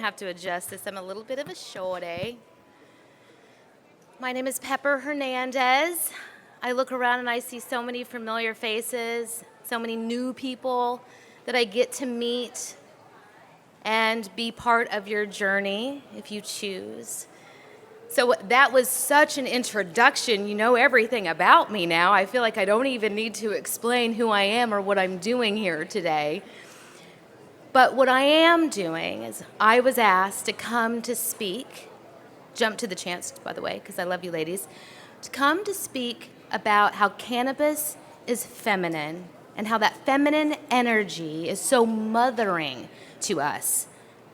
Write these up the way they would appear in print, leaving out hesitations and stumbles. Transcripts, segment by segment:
have to adjust this. I'm a little bit of a shorty. My name is Pepper Hernandez. I look around and I see so many familiar faces, so many new people that I get to meet and be part of your journey if you choose. So that was such an introduction. You know everything about me now. I feel like I don't even need to explain who I am or what I'm doing here today. But what I am doing is I was asked to come to speak, jump to the chance, by the way, because I love you ladies, to come to speak about how cannabis is feminine and how that feminine energy is so mothering to us,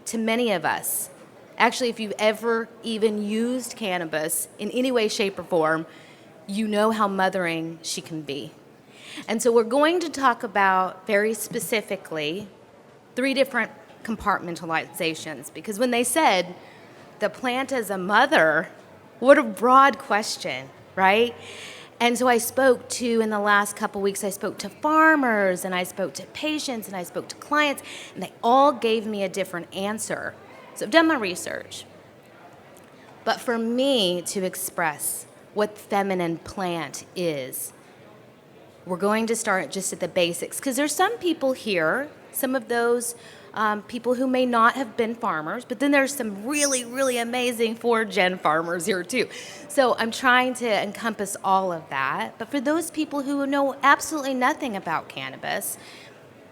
to many of us. Actually, if you've ever even used cannabis in any way, shape, or form, you know how mothering she can be. And so we're going to talk about, very specifically, 3 different compartmentalizations, because when they said the plant as a mother, what a broad question, right? And so I spoke to, in the last couple weeks, I spoke to farmers, and I spoke to patients, and I spoke to clients, and they all gave me a different answer. So I've done my research. But for me to express what feminine plant is, we're going to start just at the basics, because there's some people here, some of those people who may not have been farmers, but then there's some really, really amazing 4th-gen farmers here too. So I'm trying to encompass all of that. But for those people who know absolutely nothing about cannabis,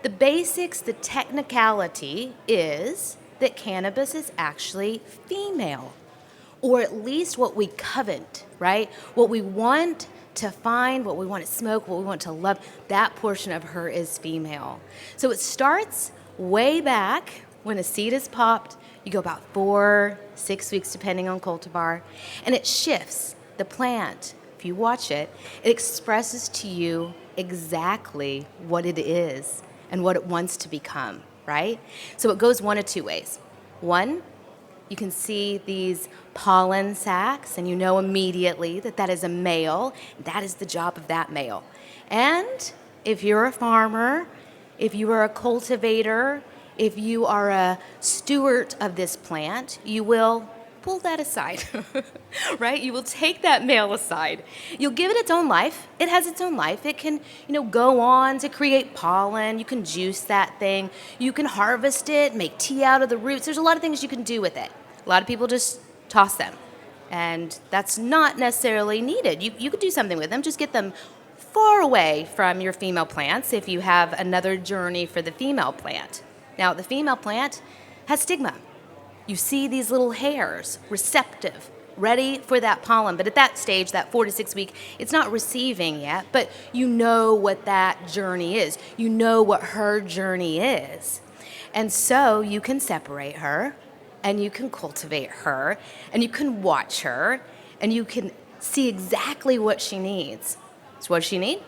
the basics, the technicality is that cannabis is actually female, or at least what we covet, right? What we want to find, what we want to smoke, what we want to love, that portion of her is female. So it starts way back when a seed is popped. You go about 4-6 weeks, depending on cultivar, and it shifts. The plant, if you watch it, it expresses to you exactly what it is and what it wants to become, right? So it goes one of 2 ways. One, you can see these pollen sacs, and you know immediately that that is a male. That is the job of that male. And if you're a farmer, if you are a cultivator, if you are a steward of this plant, you will pull that aside, right? You will take that male aside. You'll give it its own life. It has its own life. It can, go on to create pollen. You can juice that thing. You can harvest it, make tea out of the roots. There's a lot of things you can do with it. A lot of people just toss them, and that's not necessarily needed. You could do something with them. Just get them far away from your female plants if you have another journey for the female plant. Now, the female plant has stigma. You see these little hairs, receptive, ready for that pollen. But at that stage, that 4 to 6 week, it's not receiving yet, but you know what that journey is. You know what her journey is. And so you can separate her, and you can cultivate her, and you can watch her, and you can see exactly what she needs. So what does she need?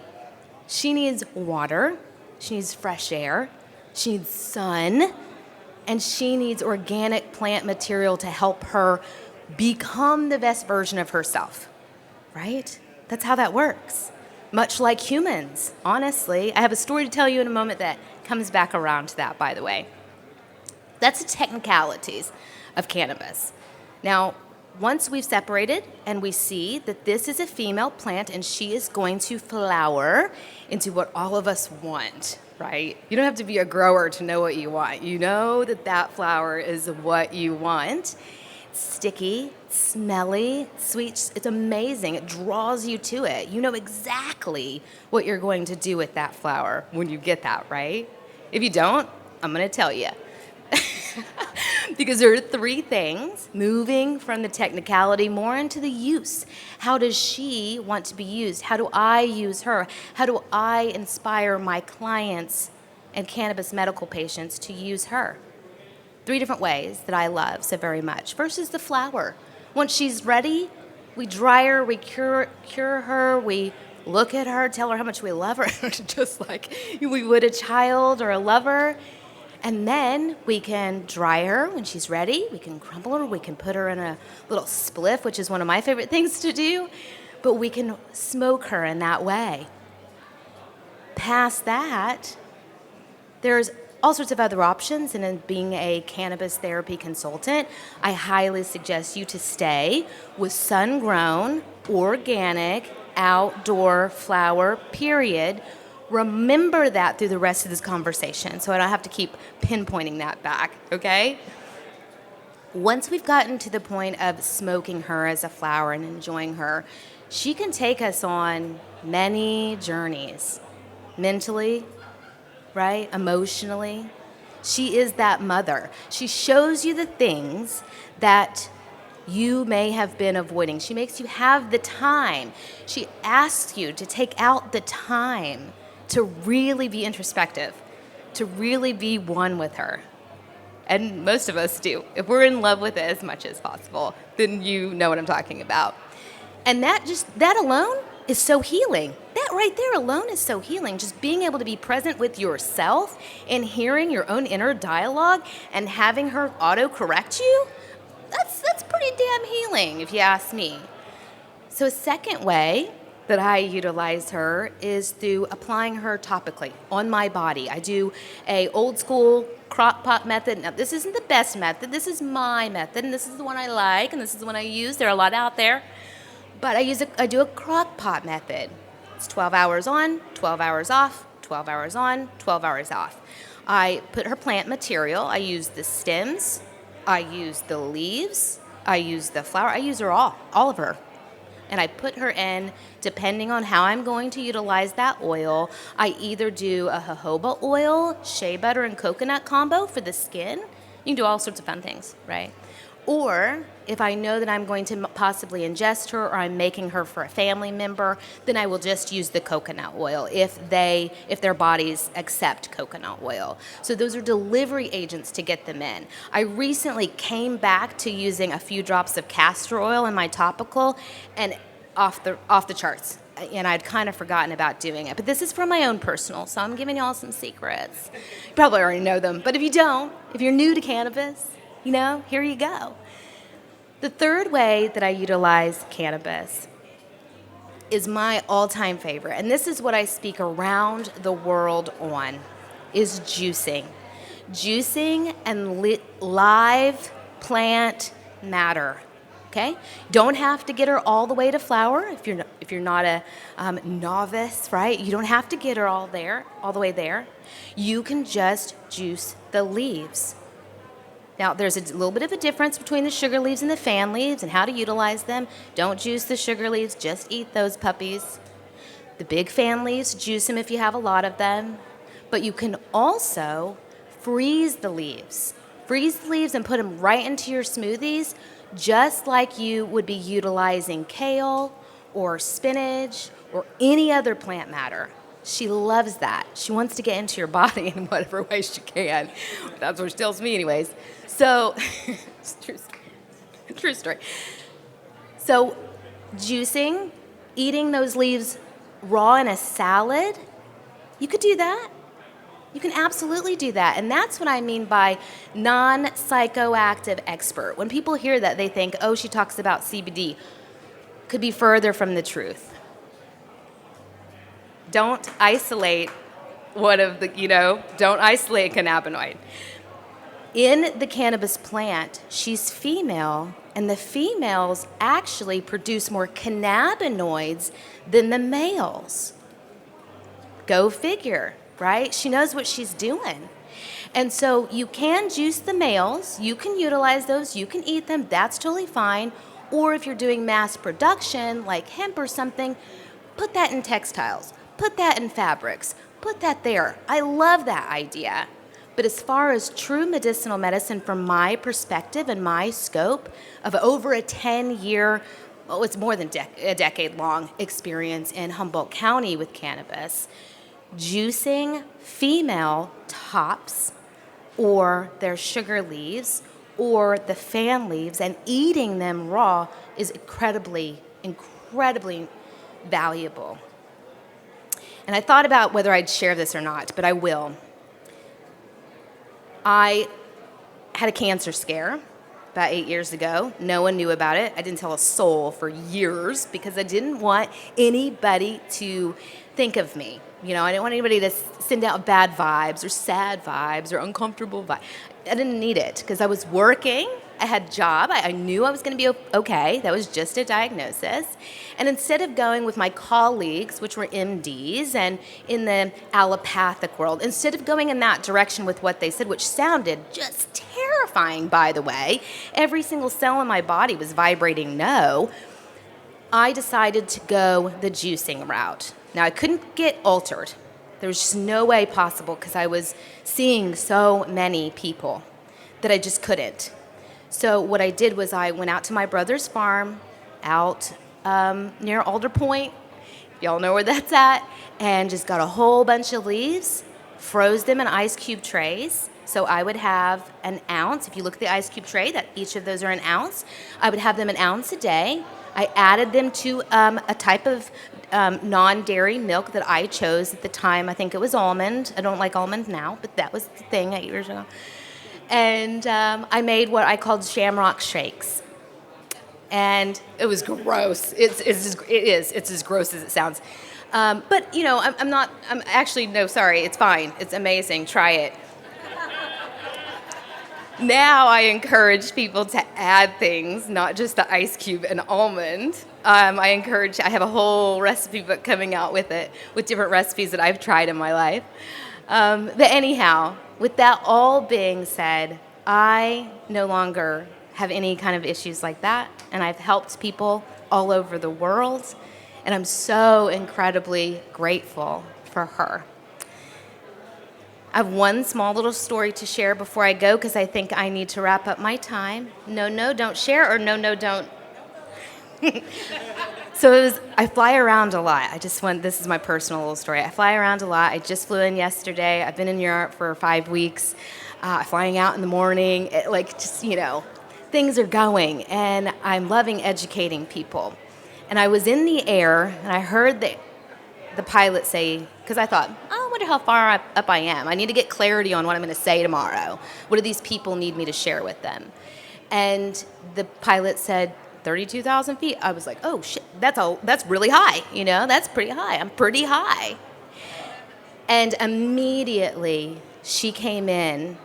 She needs water, she needs fresh air, she needs sun, and she needs organic plant material to help her become the best version of herself, right? That's how that works. Much like humans, honestly. I have a story to tell you in a moment that comes back around to that, by the way. That's the technicalities of cannabis. Now, once we've separated and we see that this is a female plant and she is going to flower into what all of us want, right? You don't have to be a grower to know what you want. You know that that flower is what you want. It's sticky, smelly, sweet. It's amazing. It draws you to it. You know exactly what you're going to do with that flower when you get that, right? If you don't, I'm going to tell you. Because there are 3 things, moving from the technicality more into the use. How does she want to be used? How do I use her? How do I inspire my clients and cannabis medical patients to use her? 3 different ways that I love so very much. First is the flower. Once she's ready, we dry her, we cure her, we look at her, tell her how much we love her, just like we would a child or a lover. And then we can dry her when she's ready. We can crumble her. We can put her in a little spliff, which is one of my favorite things to do. But we can smoke her in that way. Past that, there's all sorts of other options. And in being a cannabis therapy consultant, I highly suggest you to stay with sun-grown, organic, outdoor flower, period. Remember that through the rest of this conversation, so I don't have to keep pinpointing that back, okay? Once we've gotten to the point of smoking her as a flower and enjoying her, she can take us on many journeys, mentally, right? Emotionally. She is that mother. She shows you the things that you may have been avoiding. She makes you have the time. She asks you to take out the time to really be introspective, to really be one with her. And most of us do. If we're in love with it as much as possible, then you know what I'm talking about. And that alone is so healing. That right there alone is so healing. Just being able to be present with yourself and hearing your own inner dialogue and having her auto-correct you, that's pretty damn healing, if you ask me. So a second way that I utilize her is through applying her topically on my body. I do a old school crock pot method. Now, this isn't the best method. This is my method, and this is the one I like, and this is the one I use. There are a lot out there. But I do a crock pot method. It's 12 hours on, 12 hours off, 12 hours on, 12 hours off. I put her plant material. I use the stems. I use the leaves. I use the flower. I use her all of her. And I put her in, depending on how I'm going to utilize that oil. I either do a jojoba oil, shea butter, and coconut combo for the skin. You can do all sorts of fun things, right? Or if I know that I'm going to possibly ingest her or I'm making her for a family member, then I will just use the coconut oil if their bodies accept coconut oil. So those are delivery agents to get them in. I recently came back to using a few drops of castor oil in my topical, and off the charts. And I'd kind of forgotten about doing it. But this is from my own personal, so I'm giving y'all some secrets. You probably already know them, but if you don't, if you're new to cannabis, here you go. The third way that I utilize cannabis is my all-time favorite, and this is what I speak around the world on, is juicing. Juicing and live plant matter. Okay? Don't have to get her all the way to flower if you're not a novice, right? You don't have to get her all the way there. You can just juice the leaves. Now, there's a little bit of a difference between the sugar leaves and the fan leaves and how to utilize them. Don't juice the sugar leaves, just eat those puppies. The big fan leaves, juice them if you have a lot of them. But you can also freeze the leaves. Freeze the leaves and put them right into your smoothies, just like you would be utilizing kale or spinach or any other plant matter. She loves that. She wants to get into your body in whatever way she can. That's what she tells me anyways. So, it's true story. So, juicing, eating those leaves raw in a salad, you could do that. You can absolutely do that. And that's what I mean by non-psychoactive expert. When people hear that, they think, oh, she talks about CBD. Could be further from the truth. Don't isolate don't isolate a cannabinoid. In the cannabis plant, she's female, and the females actually produce more cannabinoids than the males. Go figure, right? She knows what she's doing. And so you can juice the males, you can utilize those, you can eat them, that's totally fine. Or if you're doing mass production, like hemp or something, put that in textiles. Put that in fabrics. Put that there. I love that idea. But as far as true medicinal medicine, from my perspective and my scope of over a 10-year, it's more than a decade-long experience in Humboldt County with cannabis, juicing female tops or their sugar leaves or the fan leaves and eating them raw is incredibly, incredibly valuable. And I thought about whether I'd share this or not, but I will. I had a cancer scare, about 8 years ago. No one knew about it. I didn't tell a soul for years because I didn't want anybody to think of me. You know, I didn't want anybody to send out bad vibes or sad vibes or uncomfortable vibes. I didn't need it because I was working. I had a job. I knew I was going to be okay. That was just a diagnosis. And instead of going with my colleagues, which were MDs and in the allopathic world, instead of going in that direction with what they said, which sounded just terrifying, by the way, every single cell in my body was vibrating no, I decided to go the juicing route. Now, I couldn't get altered. There was just no way possible because I was seeing so many people that I just couldn't. So what I did was I went out to my brother's farm out near Alder Point. Y'all know where that's at. And just got a whole bunch of leaves, froze them in ice cube trays. So I would have an ounce. If you look at the ice cube tray, that each of those are an ounce. I would have them an ounce a day. I added them to a type of non-dairy milk that I chose at the time. I think it was almond. I don't like almond now, but that was the thing 8 years ago. And I made what I called shamrock shakes. And it was gross. It's as gross as it sounds. But, you know, I'm actually, no, sorry, it's fine. It's amazing. Try it. Now I encourage people to add things, not just the ice cube and almond. I have a whole recipe book coming out with it, with different recipes that I've tried in my life. But anyhow, with that all being said, I no longer have any kind of issues like that, and I've helped people all over the world, and I'm so incredibly grateful for her. I have one small little story to share before I go because I think I need to wrap up my time. No, don't share, or no, don't. So I fly around a lot. This is my personal little story. I fly around a lot. I just flew in yesterday. I've been in Europe for 5 weeks, flying out in the morning. Things are going, and I'm loving educating people. And I was in the air, and I heard the pilot say, because I thought, I wonder how far up I am. I need to get clarity on what I'm going to say tomorrow. What do these people need me to share with them? And the pilot said, 32,000 feet. I was like, oh shit, that's really high. You know, that's pretty high. I'm pretty high. And immediately she came in.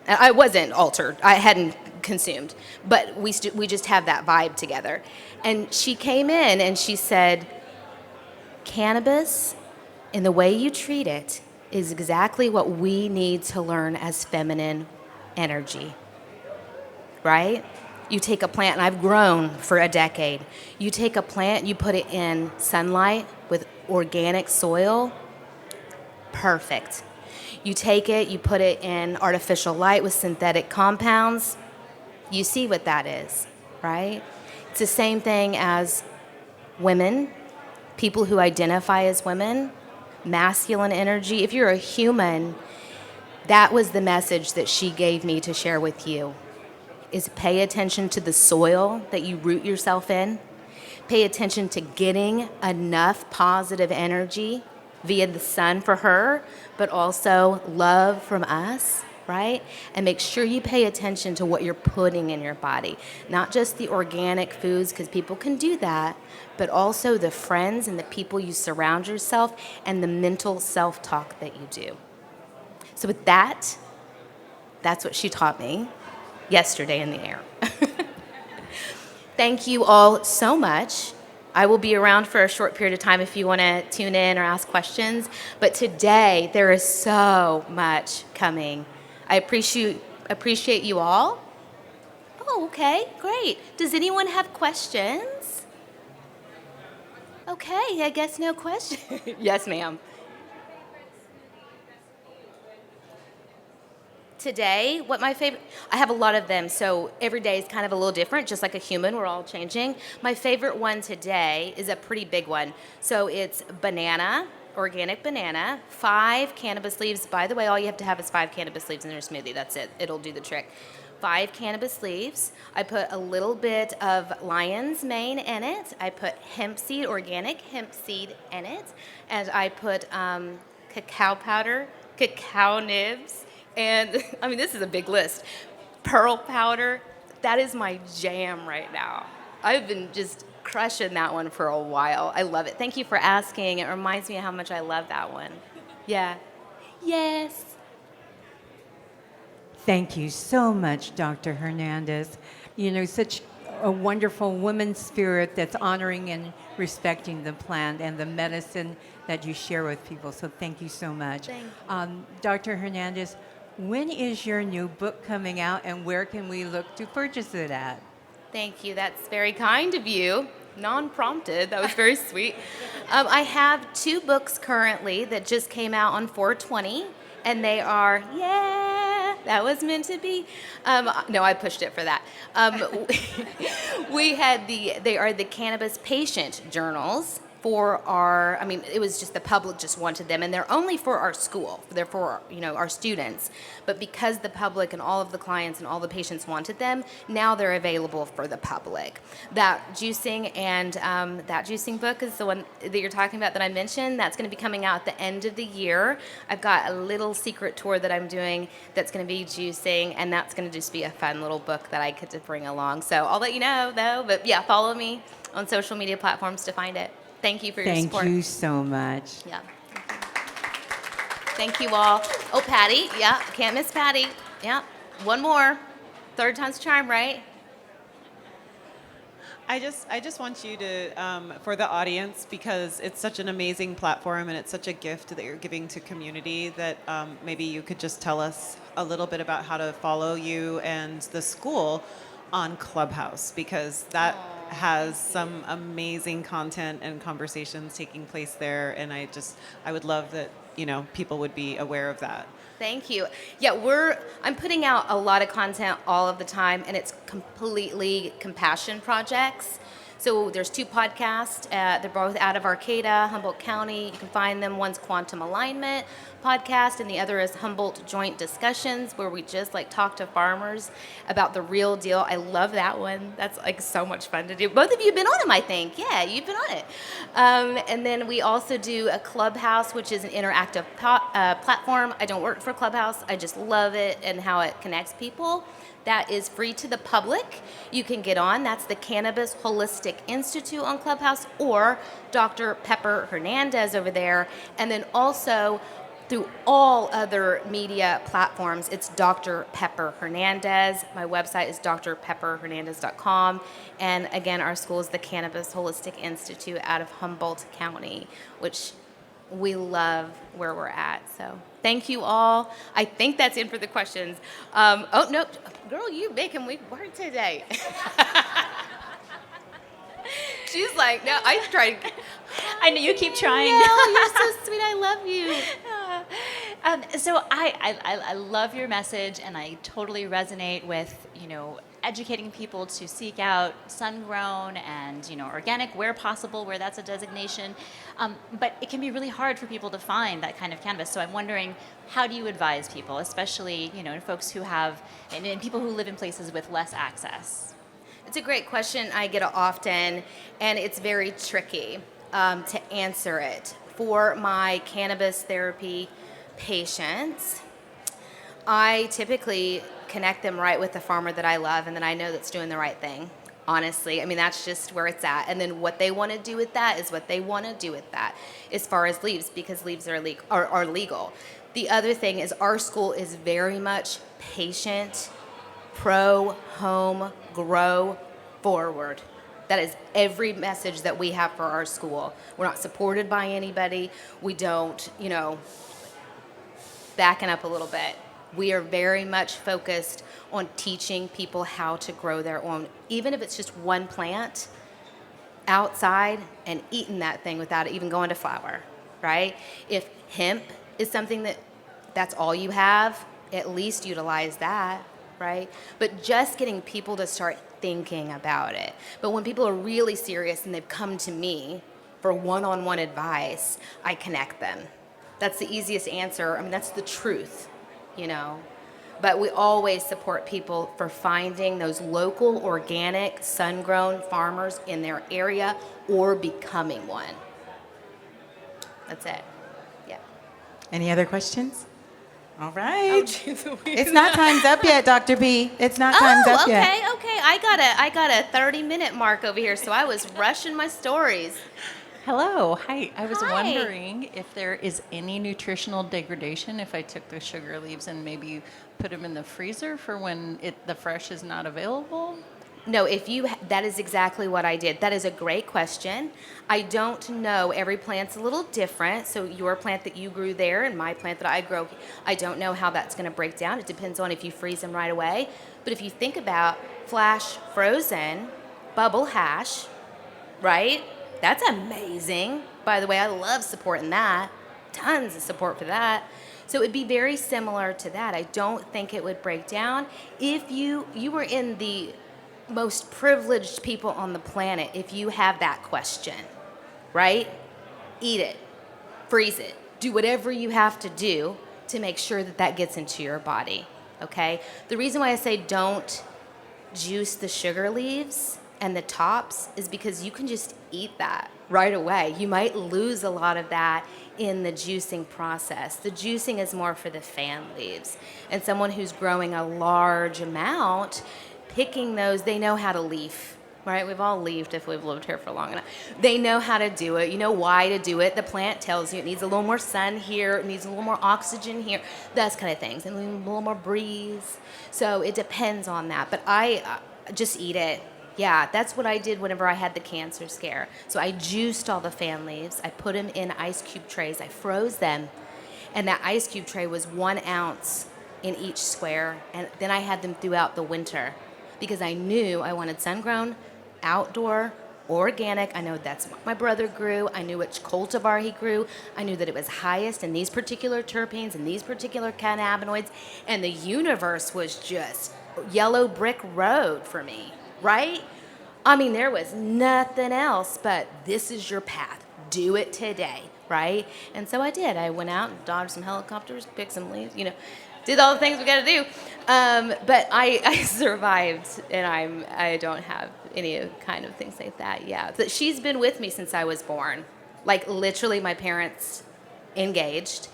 I wasn't altered. I hadn't consumed, but we just have that vibe together. And she came in and she said, cannabis, in the way you treat it, is exactly what we need to learn as feminine energy, right? You take a plant, and I've grown for a decade. You take a plant, you put it in sunlight with organic soil, perfect. You take it, you put it in artificial light with synthetic compounds, you see what that is, right? It's the same thing as women, people who identify as women, masculine energy. If you're a human, that was the message that she gave me to share with you, is pay attention to the soil that you root yourself in. Pay attention to getting enough positive energy via the sun for her, but also love from us, right? And make sure you pay attention to what you're putting in your body. Not just the organic foods, because people can do that, but also the friends and the people you surround yourself and the mental self-talk that you do. So with that, that's what she taught me yesterday in the air. Thank you all so much. I will be around for a short period of time if you want to tune in or ask questions. But today, there is so much coming. I appreciate you all. Oh, okay, great. Does anyone have questions? Okay, I guess no question. Yes, ma'am. Today, I have a lot of them, so every day is kind of a little different, just like a human, we're all changing. My favorite one today is a pretty big one. So it's banana, organic banana, 5 cannabis leaves. By the way, all you have to have is 5 cannabis leaves in your smoothie. That's it. It'll do the trick. 5 cannabis leaves. I put a little bit of lion's mane in it. I put hemp seed, organic hemp seed in it. And I put cacao powder, cacao nibs, and I mean, this is a big list. Pearl powder, that is my jam right now. I've been just crushing that one for a while. I love it. Thank you for asking. It reminds me of how much I love that one. Yeah. Yes. Thank you so much, Dr. Hernandez. You know, such a wonderful woman spirit that's honoring and respecting the plant and the medicine that you share with people. So thank you so much. Thank Dr. Hernandez, when is your new book coming out and where can we look to purchase it at? Thank you. That's very kind of you. Non-prompted. That was very sweet. I have 2 books currently that just came out on 4/20, and they are, yeah, that was meant to be. No, I pushed it for that. They are the cannabis patient journals for our, I mean, it was just the public just wanted them, and they're only for our school. They're for, our students. But because the public and all of the clients and all the patients wanted them, now they're available for the public. That juicing and that juicing book is the one that you're talking about that I mentioned. That's going to be coming out at the end of the year. I've got a little secret tour that I'm doing that's going to be juicing, and that's going to just be a fun little book that I could to bring along. So I'll let you know, though. But yeah, follow me on social media platforms to find it. Thank you for your support. Thank you so much. Yeah. Thank you all. Oh, Patty. Yeah, can't miss Patty. Yeah. One more. Third time's a charm, right? I just want you to, for the audience, because it's such an amazing platform and it's such a gift that you're giving to community, that maybe you could just tell us a little bit about how to follow you and the school on Clubhouse, because that has some amazing content and conversations taking place there, and I would love that people would be aware of that. Thank you. Yeah, I'm putting out a lot of content all of the time, and it's completely compassion projects. So there's 2 podcasts. They're both out of Arcata, Humboldt County. You can find them. One's Quantum Alignment podcast, and the other is Humboldt Joint Discussions, where we just talk to farmers about the real deal. I love that one. That's so much fun to do. Both of you have been on them, I think. Yeah, you've been on it. And then we also do a Clubhouse, which is an interactive platform. I don't work for Clubhouse. I just love it and how it connects people. That is free to the public. You can get on. That's the Cannabis Holistic Institute on Clubhouse, or Dr. Pepper Hernandez over there. And then also through all other media platforms, it's Dr. Pepper Hernandez. My website is drpepperhernandez.com. And again, our school is the Cannabis Holistic Institute out of Humboldt County, which we love where we're at. So thank you all. I think that's it for the questions. Oh, no. Girl, you making me work today. She's like, no, I tried. I know you keep trying. No, you're so sweet. I love you. So I love your message, and I totally resonate with, educating people to seek out sun-grown and, organic where possible, where that's a designation. But it can be really hard for people to find that kind of cannabis. So I'm wondering, how do you advise people, especially, folks who have, and people who live in places with less access? It's a great question. I get it often, and it's very tricky to answer it. For my cannabis therapy patients, I typically connect them right with the farmer that I love and that I know that's doing the right thing. Honestly, I mean, that's just where it's at. And then what they want to do with that is what they want to do with that as far as leaves, because leaves are legal. The other thing is our school is very much patient, pro, home, grow, forward. That is every message that we have for our school. We're not supported by anybody. We don't, backing up a little bit. We are very much focused on teaching people how to grow their own, even if it's just one plant outside and eating that thing without it even going to flower, right? If hemp is something that's all you have, at least utilize that, right? But just getting people to start thinking about it. But when people are really serious and they've come to me for one-on-one advice, I connect them. That's the easiest answer. I mean, that's the truth, But we always support people for finding those local, organic, sun-grown farmers in their area or becoming one. That's it. Yeah. Any other questions? All right. geez Louise. It's not time's up yet, Dr. P. It's not time's up yet. Okay. I got a 30-minute mark over here, so I was rushing my stories. Hello. Hi. I was Hi. wondering if there is any nutritional degradation if I took the sugar leaves and maybe put them in the freezer for when the fresh is not available. No, that is exactly what I did. That is a great question. I don't know. Every plant's a little different. So your plant that you grew there and my plant that I grow, I don't know how that's going to break down. It depends on if you freeze them right away. But if you think about flash frozen bubble hash, right? That's amazing. By the way, I love supporting that. Tons of support for that. So it'd be very similar to that. I don't think it would break down. If you were in the most privileged people on the planet, if you have that question, right? Eat it, freeze it, do whatever you have to do to make sure that that gets into your body, okay? The reason why I say don't juice the sugar leaves and the tops is because you can just eat that right away. You might lose a lot of that in the juicing process. The juicing is more for the fan leaves. And someone who's growing a large amount, picking those, they know how to leaf, right? We've all leafed if we've lived here for long enough. They know how to do it. You know why to do it. The plant tells you it needs a little more sun here, it needs a little more oxygen here, those kind of things, and a little more breeze. So it depends on that. But I just eat it. Yeah, that's what I did whenever I had the cancer scare. So I juiced all the fan leaves. I put them in ice cube trays. I froze them. And that ice cube tray was 1 ounce in each square. And then I had them throughout the winter because I knew I wanted sun-grown, outdoor, organic. I know that's what my brother grew. I knew which cultivar he grew. I knew that it was highest in these particular terpenes and these particular cannabinoids. And the universe was just yellow brick road for me. Right? I mean, there was nothing else but this is your path. Do it today, right? And so I did. I went out and dodged some helicopters, picked some leaves, did all the things we got to do. But I survived, and I don't have any kind of things like that. Yeah, but she's been with me since I was born. Like literally, my parents engaged,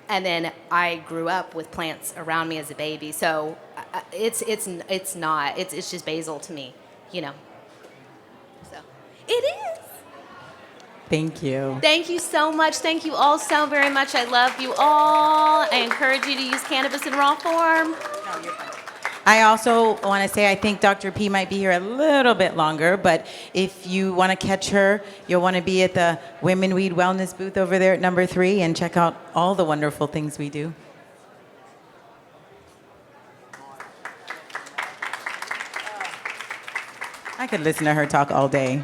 and then I grew up with plants around me as a baby. So it's just basil to me, So it is. Thank you. Thank you so much. Thank you all so very much. I love you all. I encourage you to use cannabis in raw form. I also want to say I think Dr. P might be here a little bit longer, but if you want to catch her, you'll want to be at the Women Weed Wellness booth over there at number 3 and check out all the wonderful things we do. I could listen to her talk all day.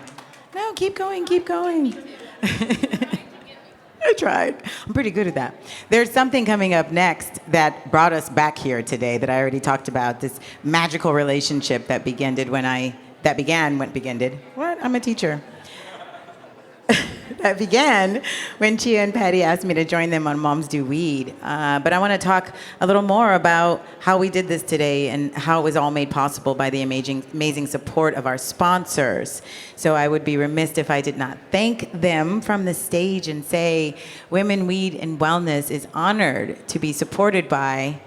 No, keep going, keep going. I tried. I'm pretty good at that. There's something coming up next that brought us back here today that I already talked about, this magical relationship that began when I'm a teacher. That began when Chia and Patty asked me to join them on Moms Do Weed. But I want to talk a little more about how we did this today and how it was all made possible by the amazing support of our sponsors. So I would be remiss if I did not thank them from the stage and say Women Weed and Wellness is honored to be supported by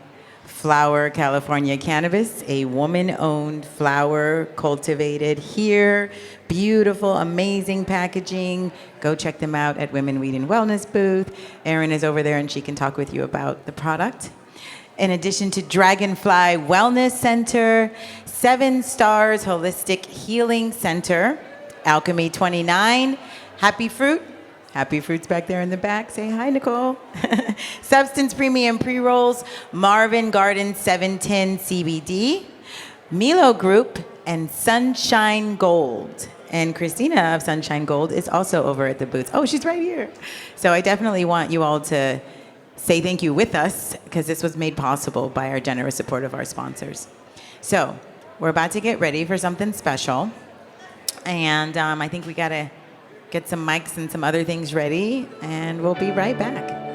Flower California Cannabis, a woman-owned flower cultivated here. Beautiful, amazing packaging. Go check them out at Women Weed and Wellness booth. Erin is over there and she can talk with you about the product. In addition to Dragonfly Wellness Center, 7 Stars Holistic Healing Center, Alchemy 29, Happy Fruit. Happy Fruit's back there in the back. Say hi, Nicole. Substance Premium Pre-Rolls, Marvin Garden 710 CBD, Milo Group, and Sunshine Gold. And Christina of Sunshine Gold is also over at the booth. Oh, she's right here. So I definitely want you all to say thank you with us because this was made possible by our generous support of our sponsors. So we're about to get ready for something special. And I think we got to get some mics and some other things ready, and we'll be right back.